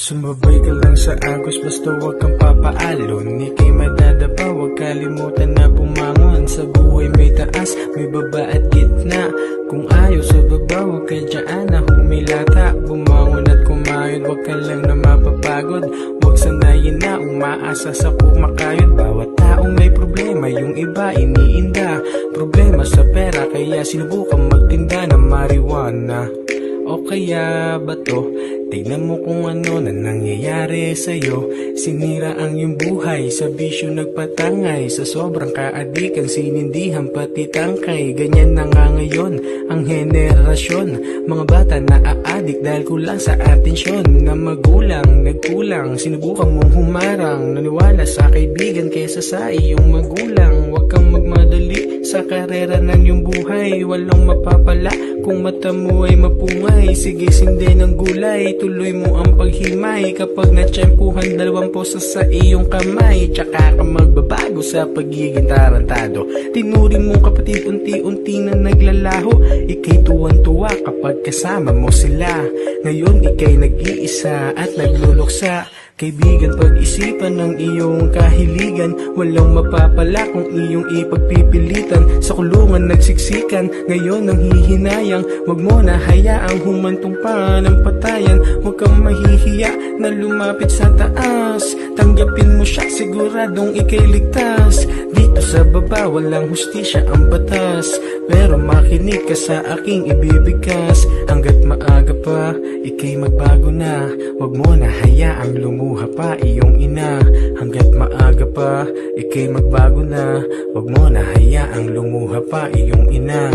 Sumabay ka lang sa agos, basta huwag kang papaalon. Ika'y madadapa, huwag kalimutan na bumangon. Sa buhay may taas, may baba at gitna. Kung ayaw sa baba, huwag ka dyan na humilata. Bumangon at kumayod, huwag ka lang na mapapagod. Huwag sanayin na umaasa sa kumakayod. Bawat taong may problema, yung iba iniinda. Problema sa pera, kaya sinubukan magtinda ng marijuana. O kaya ba to? Tignan mo kung ano na nangyayari sa'yo. Sinira ang iyong buhay, sa bisyo nagpatangay. Sa sobrang kaadikan, sinindihan pati tangkay. Ganyan na nga ngayon ang henerasyon. Mga bata na aadik dahil kulang sa atensyon. Na magulang, nagkulang, sinubukan mong humarang. Naniwala sa kaibigan kesa sa iyong magulang. Huwag kang magmadali sa karera ng iyong buhay. Walang mapapala kung mata mo ay mapungay. Sige, sindi ng gulay, tuloy mo ang paghimay. Kapag natsyempuhan, 2 posas sa iyong kamay. Tsaka ka magbabago sa pagiging tarantado. Tinuring mo kapatid, unti-unti na naglalaho. Ika'y tuwan-tuwa kapag kasama mo sila. Ngayon ika'y nag-iisa at nagluluksa. Kaibigan, pag-isipan ng iyong kahiligan. Walang mapapala kung iyong ipagpipilitan. Sa kulungan nagsiksikan, ngayon ang hihinayang. Huwag mo na hayaang humantong pa ng patayan. Huwag kang mahihiya na lumapit sa taas. Tanggapin mo siya, siguradong ika'y ligtas. Dito sa baba, walang hustisya ang batas. Pero makinig ka sa aking ibibigkas. Hanggat maaga pa, ika'y magbago na. Huwag mo na hayaang lumuha pa iyong ina. Hanggat maaga pa, ika'y magbago na. Huwag mo na hayaang lumuha pa iyong ina.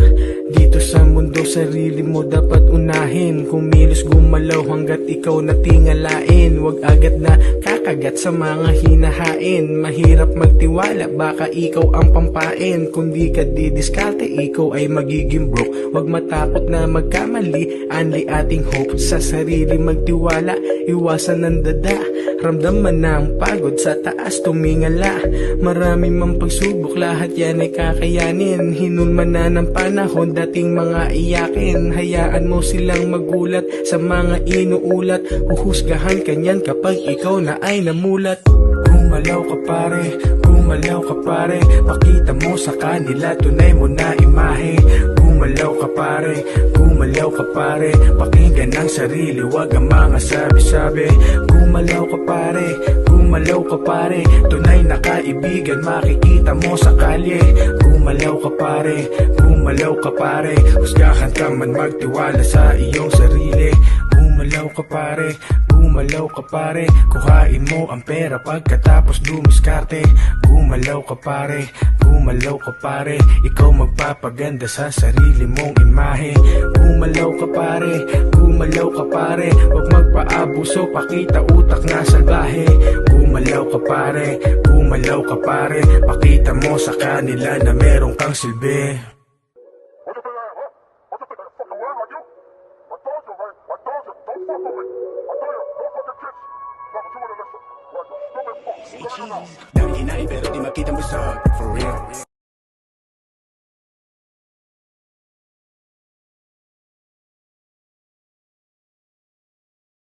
Dito sa mundo, sarili mo dapat unahin. Kumilos gumalaw hanggat ikaw natingalain. Huwag agad na kakagat sa mga hinahain. Mahirap magtiwala, baka ikaw ang pampain. Kung di ka didiskarte, ikaw ay magiging broke. Huwag matakot na magkamali, anli ating hope. Sa sarili magtiwala, iwasan ng dada. Ramdaman na ang pagod, sa taas tumingala. Marami mang pagsubok, lahat yan ay kakayanin. Hinulman na ng panahon, dating mga iyakin. Hayaan mo silang magulat sa mga inuulat. Uhusgahan kanyan kapag ikaw na ay namulat. Gumalaw ka pare, gumalaw ka pare. Pakita mo sa kanila, tunay mo na imahe. Gumalaw ka pare, gumalaw ka pare. Pakinggan ang sarili, wag ang mga sabi-sabi. Gumalaw ka pare, gumalaw ka pare. Tunay na kaibigan, makikita mo sa kalye. Gumalaw ka pare, gumalaw ka pare. Husgahan ka man, magtiwala sa iyong sarili. Gumalaw ka pare, gumalaw ka pare. Kuhain mo ang pera pagkatapos dumiskarte. Gumalaw ka pare, gumalaw ka pare. Ikaw magpapaganda sa sarili mong imahe. Gumalaw ka pare, gumalaw ka pare. Huwag magpaabuso, pakita utak na salbahe. Gumalaw ka pare, gumalaw ka pare. Pakita mo sa kanila na meron kang silbi. Dami hinain pero di makita mo sa for real.